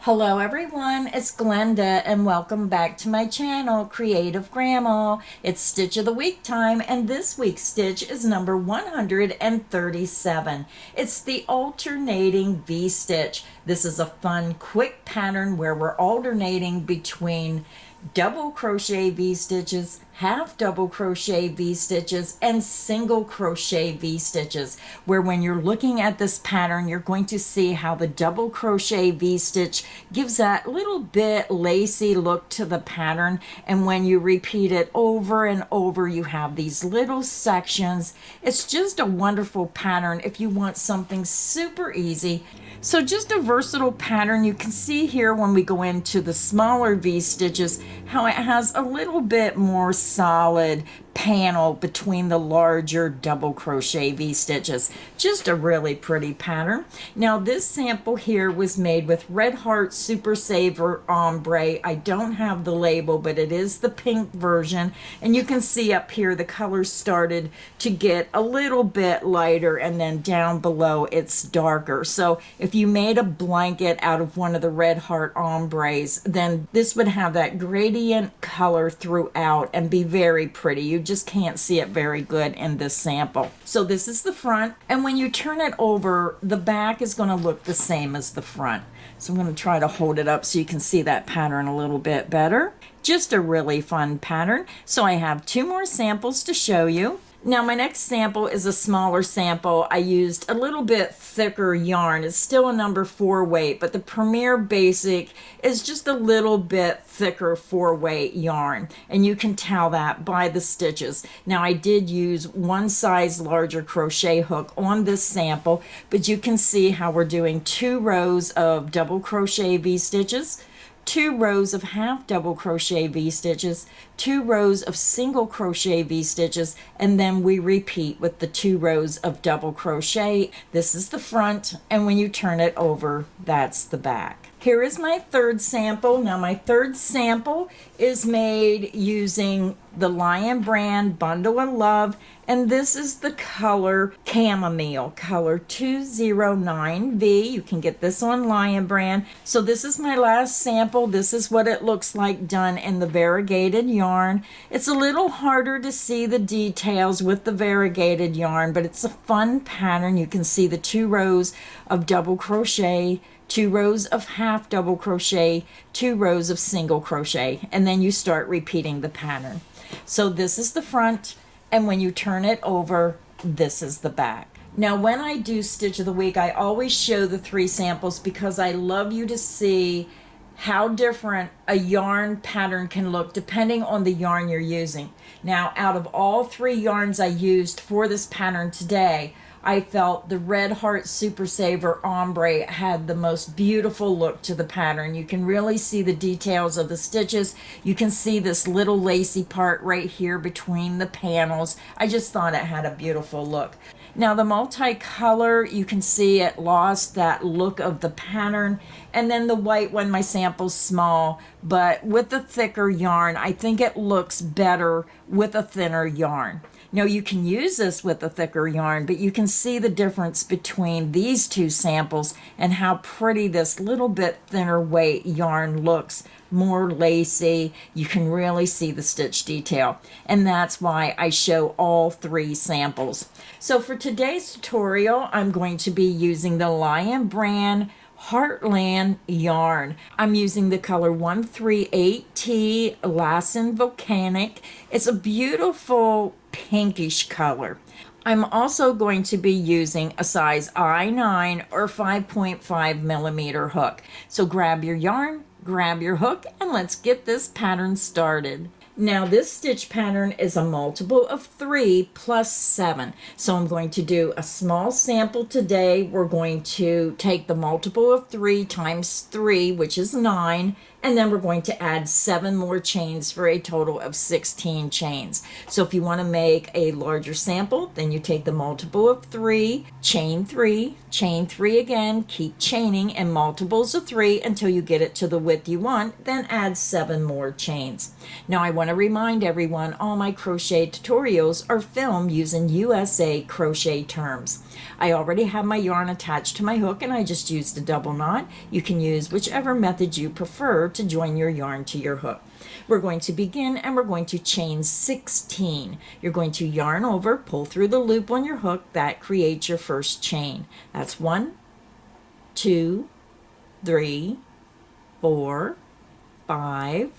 Hello everyone, it's Glenda and welcome back to my channel, Creative Grandma. It's Stitch of the Week time and this week's stitch is number 137. It's the alternating V-stitch. This is a fun, quick pattern where we're alternating between double crochet V-stitches, half double crochet V-stitches, and single crochet V-stitches, where when you're looking at this pattern, you're going to see how the double crochet V-stitch gives that little bit lacy look to the pattern, and when you repeat it over and over, you have these little sections. It's just a wonderful pattern if you want something super easy. So just a versatile pattern. You can see here when we go into the smaller V-stitches how it has a little bit more solid panel between the larger double crochet V-stitches. Just a really pretty pattern. Now this sample here was made with Red Heart Super Saver Ombre. I don't have the label, but it is the pink version, and you can see up here the colors started to get a little bit lighter, and then down below it's darker. So if you made a blanket out of one of the Red Heart Ombres, then this would have that gradient color throughout and be very pretty. You just can't see it very good in this sample. So this is the front, and when you turn it over, the back is going to look the same as the front. So I'm going to try to hold it up so you can see that pattern a little bit better. Just a really fun pattern. So I have two more samples to show you. Now my next sample is a smaller sample. I used a little bit thicker yarn. It's still a number 4 weight, but the Premier Basic is just a little bit thicker 4 weight yarn, and you can tell that by the stitches. Now I did use one size larger crochet hook on this sample, but you can see how we're doing 2 rows of double crochet V-stitches, 2 rows of half double crochet V-stitches, 2 rows of single crochet V-stitches, and then we repeat with the 2 rows of double crochet. This is the front, and when you turn it over, that's the back. Here is my third sample. Now my third sample is made using the Lion brand Bundle of Love, and this is the color Chamomile, color 209V. You can get this on Lion brand. So this is my last sample. This is what it looks like done in the variegated yarn. It's a little harder to see the details with the variegated yarn, but it's a fun pattern. You can see the 2 rows of double crochet, 2 rows of half double crochet, 2 rows of single crochet, and then you start repeating the pattern. So this is the front, and when you turn it over, this is the back. Now when I do Stitch of the Week, I always show the 3 samples because I love you to see how different a yarn pattern can look depending on the yarn you're using. Now out of all 3 yarns I used for this pattern today, I felt the Red Heart Super Saver Ombre had the most beautiful look to the pattern. You can really see the details of the stitches. You can see this little lacy part right here between the panels. I just thought it had a beautiful look. Now the multicolor, you can see it lost that look of the pattern. And then the white one, my sample's small, but with the thicker yarn, I think it looks better with a thinner yarn. Now you can use this with a thicker yarn, but you can see the difference between these 2 samples and how pretty this little bit thinner weight yarn looks, more lacy. You can really see the stitch detail, and that's why I show all 3 samples. So for today's tutorial, I'm going to be using the Lion brand Heartland yarn. I'm using the color 138T Lassen Volcanic. It's a beautiful pinkish color. I'm also going to be using a size I9 or 5.5 millimeter hook. So grab your yarn, grab your hook, and let's get this pattern started. Now this stitch pattern is a multiple of 3 plus 7. So I'm going to do a small sample today. We're going to take the multiple of 3 times 3, which is 9, and then we're going to add 7 more chains for a total of 16 chains. So if you want to make a larger sample, then you take the multiple of 3, chain 3 again, keep chaining in multiples of 3 until you get it to the width you want, then add 7 more chains. Now I want want to remind everyone all my crochet tutorials are filmed using USA crochet terms. I already have my yarn attached to my hook and I just used a double knot. You can use whichever method you prefer to join your yarn to your hook. We're going to begin and we're going to chain 16. You're going to yarn over, pull through the loop on your hook. That creates your first chain. That's 1, 2, 3, 4, 5,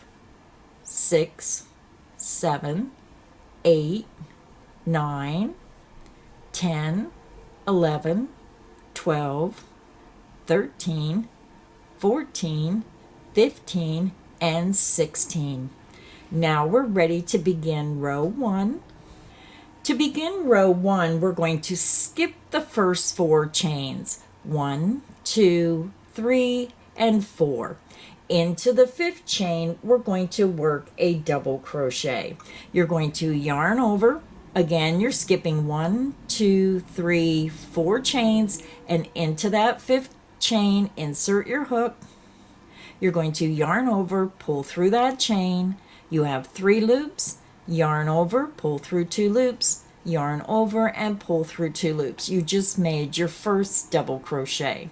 6, 7, 8, 9, 10, 11, 12, 13, 14, 15, and 16. Now we're ready to begin row 1. To begin row 1, we're going to skip the first 4 chains. 1, 2, 3, and 4. Into the 5th chain, we're going to work a double crochet. You're going to yarn over. Again, you're skipping 1, 2, 3, 4 chains, and into that 5th chain, insert your hook. You're going to yarn over, pull through that chain. You have 3 loops, yarn over, pull through 2 loops, yarn over, and pull through 2 loops. You just made your first double crochet.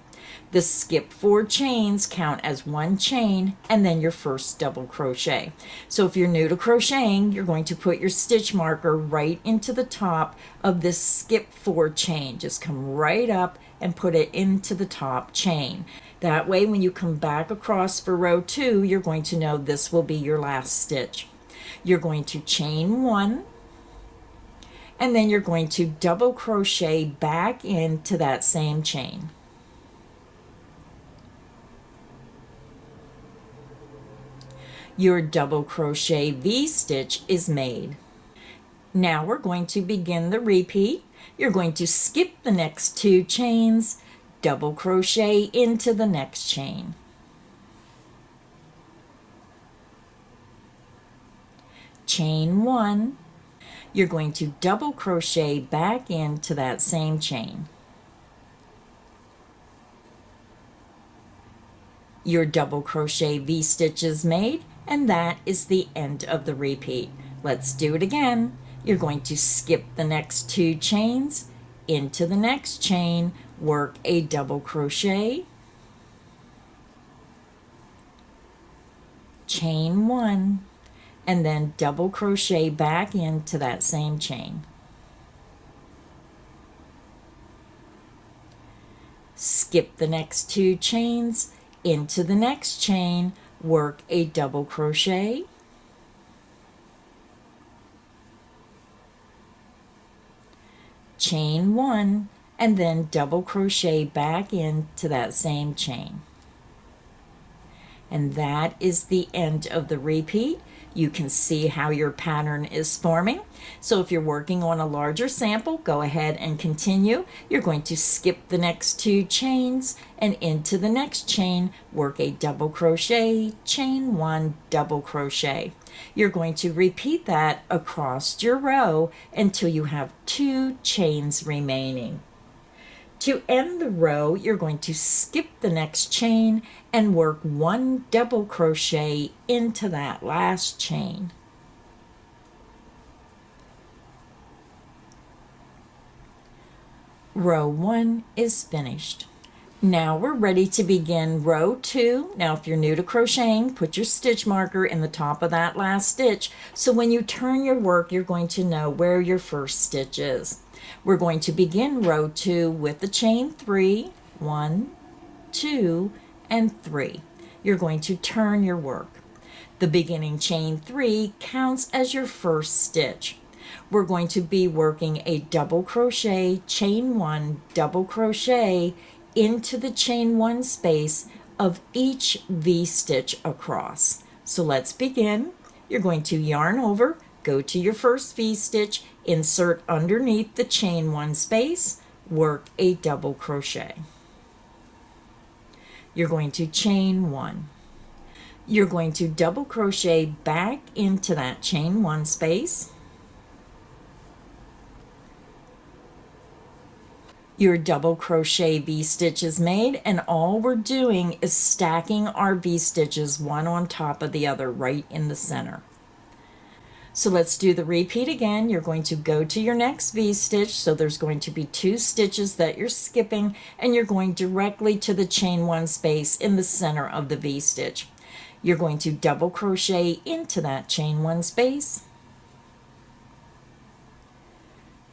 The skip 4 chains count as 1 chain and then your first double crochet. So if you're new to crocheting, you're going to put your stitch marker right into the top of this skip 4 chain. Just come right up and put it into the top chain. That way when you come back across for row 2, you're going to know this will be your last stitch. You're going to chain 1 and then you're going to double crochet back into that same chain. Your double crochet V-stitch is made. Now we're going to begin the repeat. You're going to skip the next 2 chains, double crochet into the next chain. Chain 1. You're going to double crochet back into that same chain. Your double crochet V-stitch is made, and that is the end of the repeat. Let's do it again. You're going to skip the next 2 chains, into the next chain, work a double crochet, chain 1, and then double crochet back into that same chain. Skip the next 2 chains, into the next chain, work a double crochet, chain 1, and then double crochet back into that same chain. And that is the end of the repeat. You can see how your pattern is forming. So if you're working on a larger sample, go ahead and continue. You're going to skip the next 2 chains and into the next chain, work a double crochet, chain 1, double crochet. You're going to repeat that across your row until you have 2 chains remaining. To end the row, you're going to skip the next chain and work 1 double crochet into that last chain. Row 1 is finished. Now we're ready to begin row 2. Now if you're new to crocheting, put your stitch marker in the top of that last stitch, so when you turn your work, you're going to know where your first stitch is. We're going to begin row 2 with the chain 3, 1, 2, and 3. You're going to turn your work. The beginning chain 3 counts as your first stitch. We're going to be working a double crochet, chain 1, double crochet into the chain 1 space of each V-stitch across. So let's begin. You're going to yarn over, go to your first V-stitch, insert underneath the chain 1 space, work a double crochet. You're going to chain 1. You're going to double crochet back into that chain 1 space. Your double crochet V-stitch is made, and all we're doing is stacking our V-stitches one on top of the other right in the center. So let's do the repeat again. You're going to go to your next V-stitch. So there's going to be 2 stitches that you're skipping, and you're going directly to the chain 1 space in the center of the V-stitch. You're going to double crochet into that chain 1 space,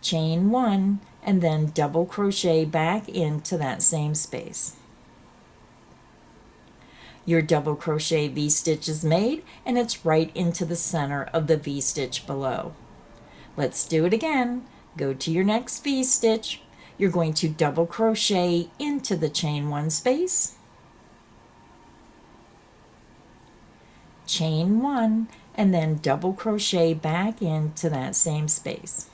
chain 1, and then double crochet back into that same space. Your double crochet V-stitch is made, and it's right into the center of the V-stitch below. Let's do it again. Go to your next V-stitch. You're going to double crochet into the chain 1 space, chain 1, and then double crochet back into that same space.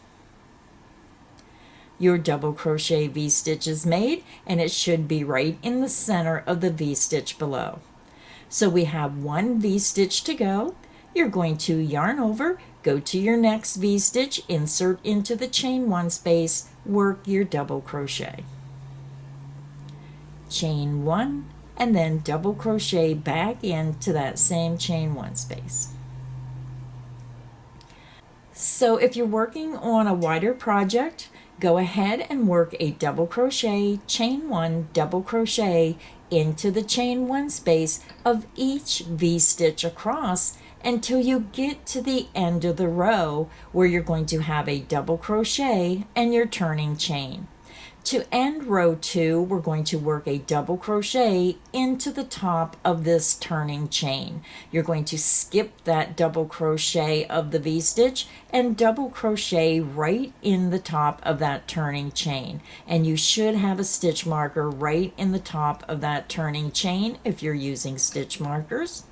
Your double crochet V-stitch is made, and it should be right in the center of the V-stitch below. So we have 1 V-stitch to go. You're going to yarn over, go to your next V-stitch, insert into the chain 1 space, work your double crochet. Chain 1, and then double crochet back into that same chain 1 space. So if you're working on a wider project, go ahead and work a double crochet, chain 1, double crochet into the chain 1 space of each V-stitch across until you get to the end of the row where you're going to have a double crochet and your turning chain. To end row 2, we're going to work a double crochet into the top of this turning chain. You're going to skip that double crochet of the V-stitch and double crochet right in the top of that turning chain. And you should have a stitch marker right in the top of that turning chain if you're using stitch markers.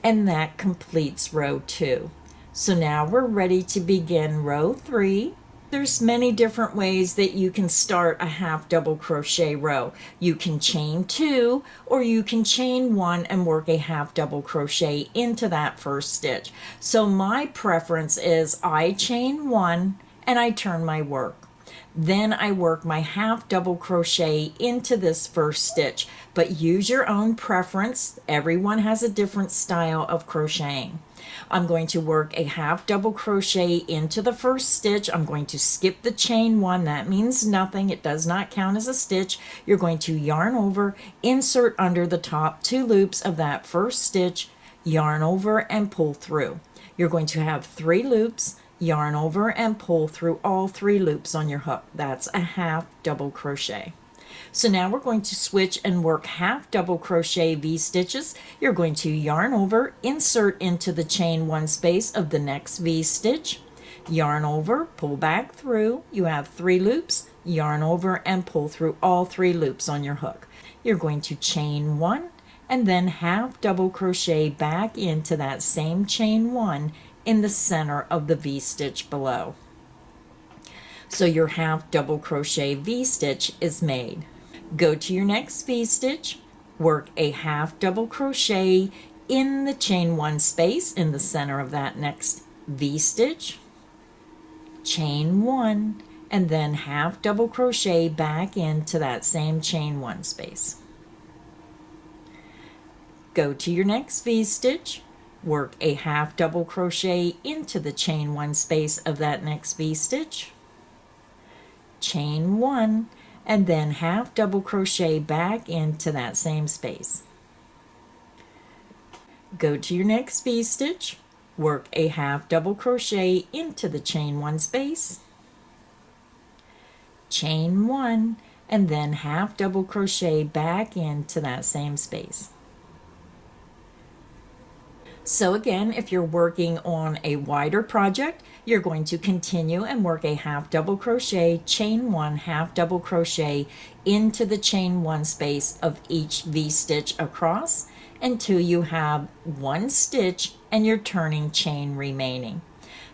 And that completes row 2. So now we're ready to begin row 3. There's many different ways that you can start a half double crochet row. You can chain 2, or you can chain 1 and work a half double crochet into that first stitch. So my preference is I chain 1 and I turn my work. Then I work my half double crochet into this first stitch, but use your own preference. Everyone has a different style of crocheting. I'm going to work a half double crochet into the first stitch. I'm going to skip the chain 1. That means nothing. It does not count as a stitch. You're going to yarn over, insert under the top 2 loops of that first stitch, yarn over and pull through. You're going to have 3 loops, yarn over and pull through all 3 loops on your hook. That's a half double crochet. So now we're going to switch and work half double crochet V-stitches. You're going to yarn over, insert into the chain 1 space of the next V-stitch, yarn over, pull back through. You have 3 loops, yarn over and pull through all 3 loops on your hook. You're going to chain 1 and then half double crochet back into that same chain 1 in the center of the V-stitch below. So your half double crochet V-stitch is made. Go to your next V-stitch, work a half double crochet in the chain 1 space in the center of that next V-stitch, chain 1, and then half double crochet back into that same chain 1 space. Go to your next V-stitch, work a half double crochet into the chain 1 space of that next V-stitch, chain 1, and then half double crochet back into that same space. Go to your next V-stitch, work a half double crochet into the chain 1 space, chain 1, and then half double crochet back into that same space. So again, if you're working on a wider project, you're going to continue and work a half double crochet, chain 1, half double crochet into the chain 1 space of each V-stitch across until you have 1 stitch and your turning chain remaining.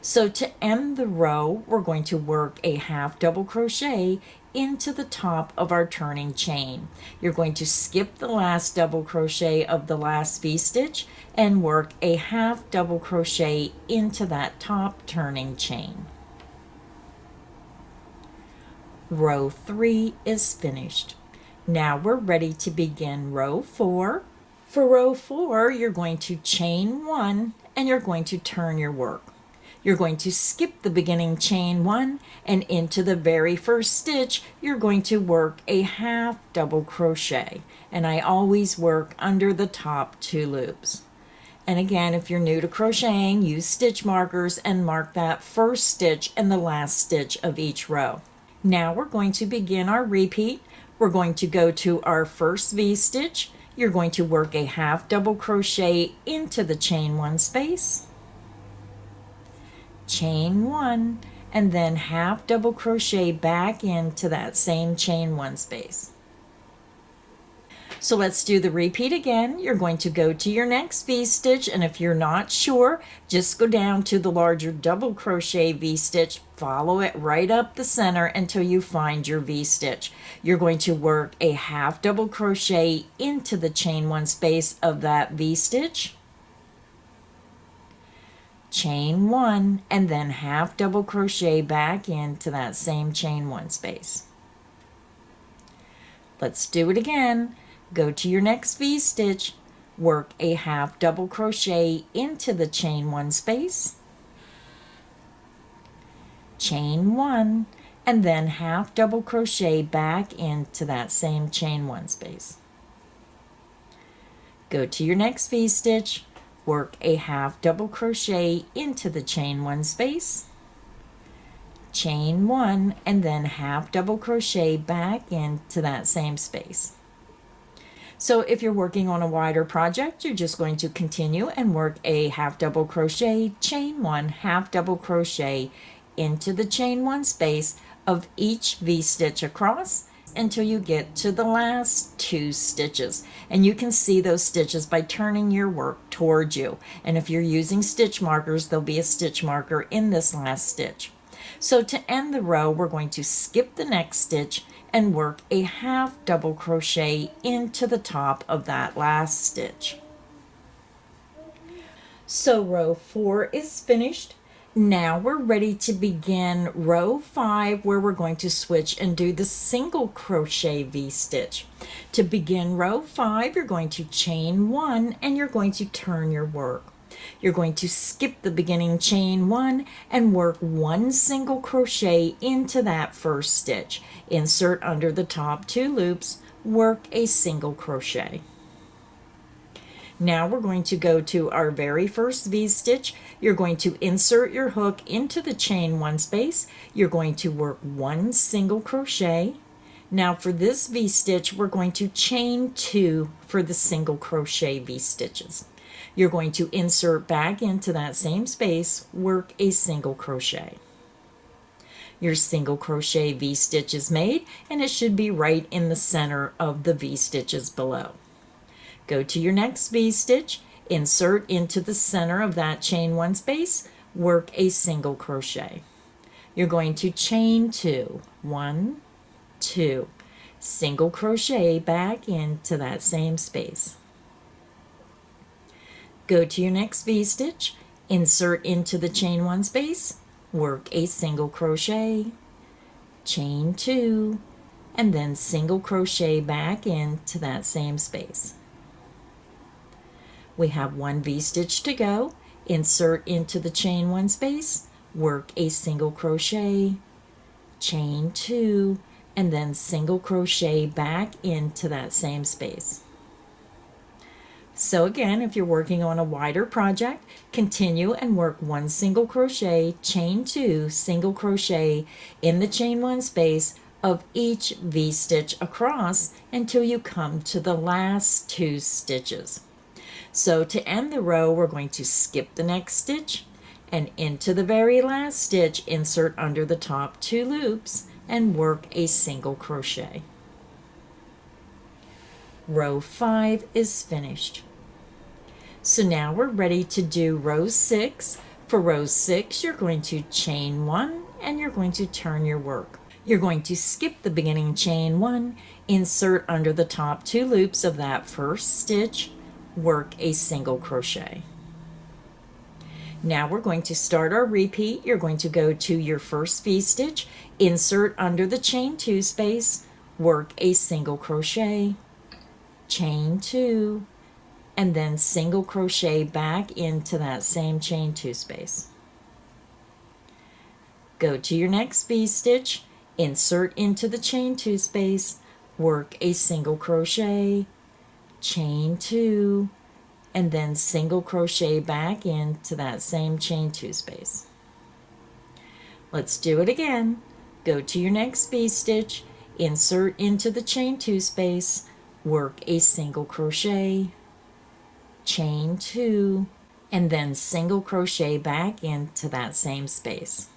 So to end the row, we're going to work a half double crochet into the top of our turning chain. You're going to skip the last double crochet of the last V-stitch and work a half double crochet into that top turning chain. Row 3 is finished. Now we're ready to begin row 4. For row 4, you're going to chain 1 and you're going to turn your work. You're going to skip the beginning chain 1, and into the very first stitch you're going to work a half double crochet, and I always work under the top 2 loops. And again, if you're new to crocheting, use stitch markers and mark that first stitch and the last stitch of each row. Now we're going to begin our repeat. We're going to go to our first V-stitch. You're going to work a half double crochet into the chain 1 space, chain 1, and then half double crochet back into that same chain 1 space. So let's do the repeat again. You're going to go to your next V-stitch, and if you're not sure, just go down to the larger double crochet V-stitch, follow it right up the center until you find your V-stitch. You're going to work a half double crochet into the chain 1 space of that V-stitch, chain 1, and then half double crochet back into that same chain 1 space. Let's do it again. Go to your next V-stitch, work a half double crochet into the chain 1 space, chain 1, and then half double crochet back into that same chain 1 space. Go to your next V-stitch, work a half double crochet into the chain 1 space, chain 1, and then half double crochet back into that same space. So if you're working on a wider project, you're just going to continue and work a half double crochet, chain 1, half double crochet into the chain 1 space of each V-stitch across until you get to the last 2 stitches. And you can see those stitches by turning your work towards you. And if you're using stitch markers, there'll be a stitch marker in this last stitch. So to end the row, we're going to skip the next stitch and work a half double crochet into the top of that last stitch. So row 4 is finished. Now we're ready to begin row 5, where we're going to switch and do the single crochet V-stitch. To begin row 5, you're going to chain 1 and you're going to turn your work. You're going to skip the beginning chain 1 and work 1 single crochet into that first stitch. Insert under the top 2 loops, work a single crochet. Now we're going to go to our very first V-stitch. You're going to insert your hook into the chain 1 space. You're going to work 1 single crochet. Now for this V-stitch, we're going to chain 2 for the single crochet V-stitches. You're going to insert back into that same space, work a single crochet. Your single crochet V-stitch is made, and it should be right in the center of the V-stitches below. Go to your next V-stitch, insert into the center of that chain 1 space, work a single crochet. You're going to chain 2, 1, 2, single crochet back into that same space. Go to your next V-stitch, insert into the chain 1 space, work a single crochet, chain 2, and then single crochet back into that same space. We have 1 V-stitch to go. Insert into the chain 1 space, work a single crochet, chain 2, and then single crochet back into that same space. So again, if you're working on a wider project, continue and work 1 single crochet, chain 2, single crochet in the chain 1 space of each V-stitch across until you come to the last 2 stitches. So to end the row, we're going to skip the next stitch and into the very last stitch, insert under the top 2 loops and work a single crochet. Row 5 is finished. So now we're ready to do row 6. For row 6, you're going to chain 1 and you're going to turn your work. You're going to skip the beginning chain 1, insert under the top 2 loops of that first stitch, work a single crochet. Now we're going to start our repeat. You're going to go to your first V-stitch, insert under the chain 2 space, work a single crochet, chain 2, and then single crochet back into that same chain 2 space. Go to your next V-stitch, insert into the chain 2 space, work a single crochet, chain 2, and then single crochet back into that same chain 2 space. Let's do it again. Go to your next V-stitch, insert into the chain 2 space, work a single crochet, chain 2, and then single crochet back into that same space.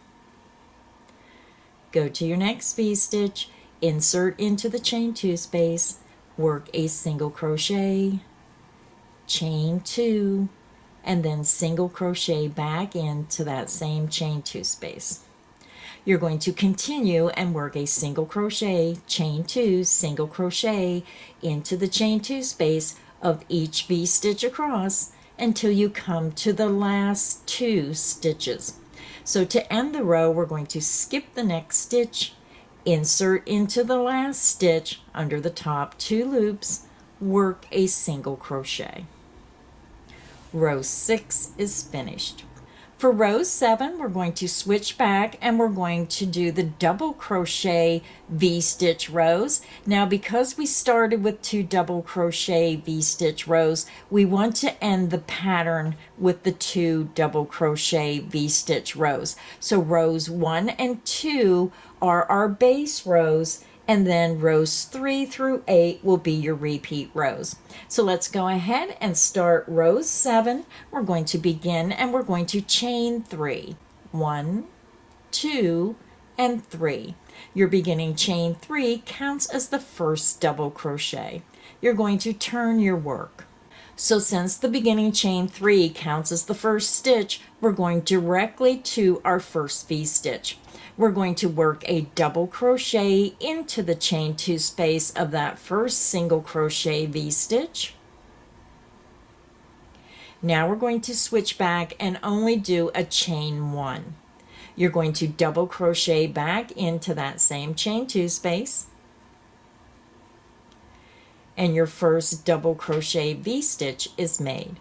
Go to your next V-stitch, insert into the chain 2 space, work a single crochet, chain 2, and then single crochet back into that same chain 2 space. You're going to continue and work a single crochet, chain 2, single crochet into the chain 2 space of each V-stitch across until you come to the last 2 stitches. So to end the row, we're going to skip the next stitch, insert into the last stitch under the top 2 loops, work a single crochet. Row 6 is finished. For row 7, we're going to switch back and we're going to do the double crochet V-stitch rows. Now, because we started with 2 double crochet V-stitch rows, we want to end the pattern with the 2 double crochet V-stitch rows. So rows 1 and 2 are our base rows, and then rows 3 through 8 will be your repeat rows. So let's go ahead and start row 7. We're going to begin and we're going to chain 3. 1, 2, and 3. Your beginning chain 3 counts as the first double crochet. You're going to turn your work. So since the beginning chain 3 counts as the first stitch, we're going directly to our first V-stitch. We're going to work a double crochet into the chain 2 space of that first single crochet V-stitch. Now we're going to switch back and only do a chain 1. You're going to double crochet back into that same chain 2 space, and your first double crochet V-stitch is made.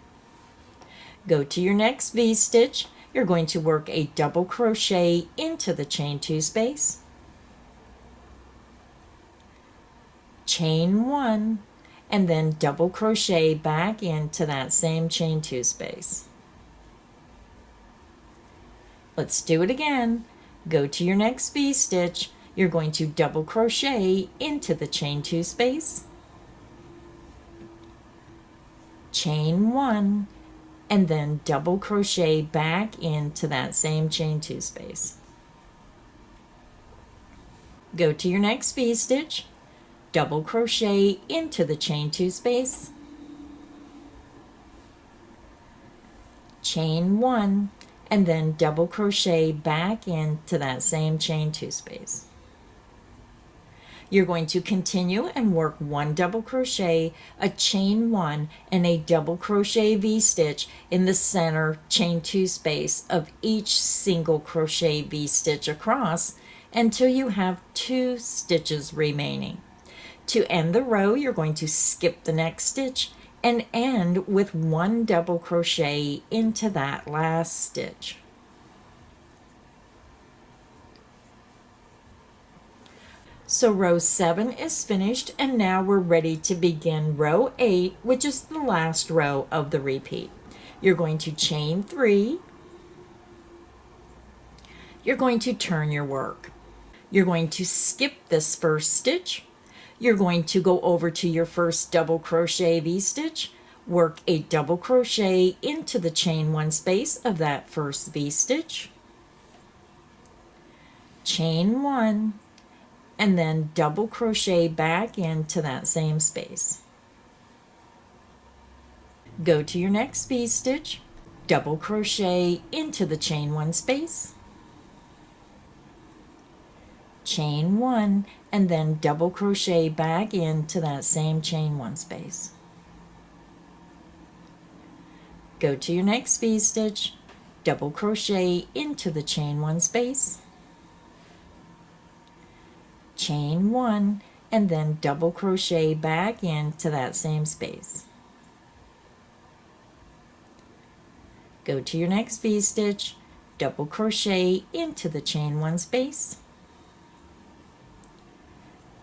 Go to your next V-stitch. You're going to work a double crochet into the chain 2 space, chain 1, and then double crochet back into that same chain 2 space. Let's do it again. Go to your next V-stitch. You're going to double crochet into the chain 2 space, chain 1, and then double crochet back into that same chain 2 space. Go to your next V-stitch, double crochet into the chain 2 space, chain 1, and then double crochet back into that same chain 2 space. You're going to continue and work 1 double crochet, a chain 1, and a double crochet V-stitch in the center chain 2 space of each single crochet V-stitch across until you have 2 stitches remaining. To end the row, you're going to skip the next stitch and end with 1 double crochet into that last stitch. So row 7 is finished, and now we're ready to begin row 8, which is the last row of the repeat. You're going to chain 3. You're going to turn your work. You're going to skip this first stitch. You're going to go over to your first double crochet V-stitch, work a double crochet into the chain 1 space of that first V-stitch, chain 1, and then double crochet back into that same space. Go to your next V-stitch, double crochet into the chain 1 space, chain 1, and then double crochet back into that same chain 1 space. Go to your next V-stitch, double crochet into the chain 1 space, chain 1, and then double crochet back into that same space. go to your next V-stitch, double crochet into the chain 1 space,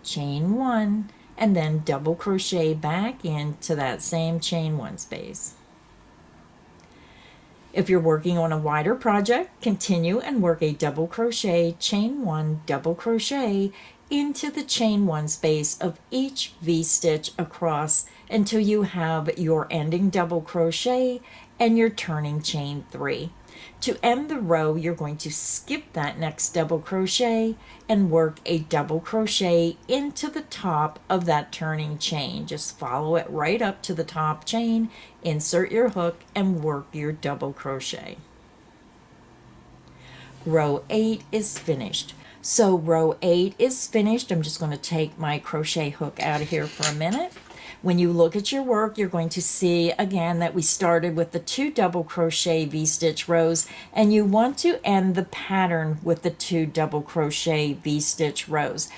chain 1, and then double crochet back into that same chain 1 space. If you're working on a wider project, continue and work a double crochet, chain 1, double crochet into the chain 1 space of each V-stitch across until you have your ending double crochet and your turning chain 3. To end the row, you're going to skip that next double crochet and work a double crochet into the top of that turning chain. Just follow it right up to the top chain, insert your hook, and work your double crochet. Row 8 is finished. So row 8 is finished. I'm just going to take my crochet hook out of here for a minute. When you look at your work, you're going to see again that we started with the 2 double crochet V-stitch rows, and you want to end the pattern with the 2 double crochet V-stitch rows.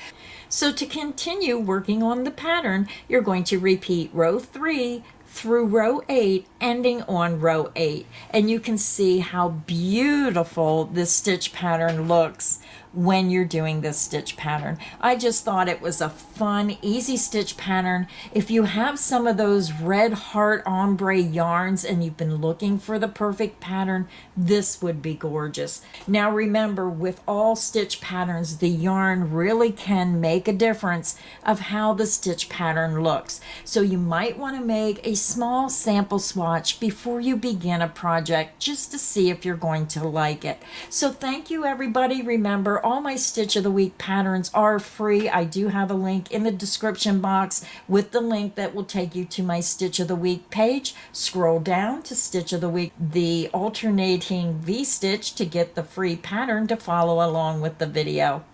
So to continue working on the pattern, you're going to repeat row 3 through row 8, ending on row 8. And you can see how beautiful this stitch pattern looks when you're doing this stitch pattern. I just thought it was a fun, easy stitch pattern. If you have some of those red heart ombre yarns and you've been looking for the perfect pattern, this would be gorgeous. Now remember, with all stitch patterns, the yarn really can make a difference of how the stitch pattern looks. So you might want to make a small sample swatch before you begin a project just to see if you're going to like it. So thank you, everybody. Remember, all my Stitch of the Week patterns are free. I do have a link in the description box with the link that will take you to my Stitch of the Week page. Scroll down to Stitch of the Week, the alternating V-stitch, to get the free pattern to follow along with the video.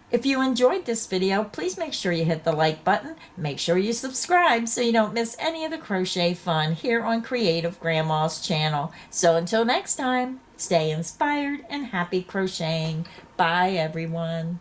If you enjoyed this video, please make sure you hit the like button. Make sure you subscribe so you don't miss any of the crochet fun here on Creative Grandma's channel. So until next time, stay inspired and happy crocheting. Bye, everyone.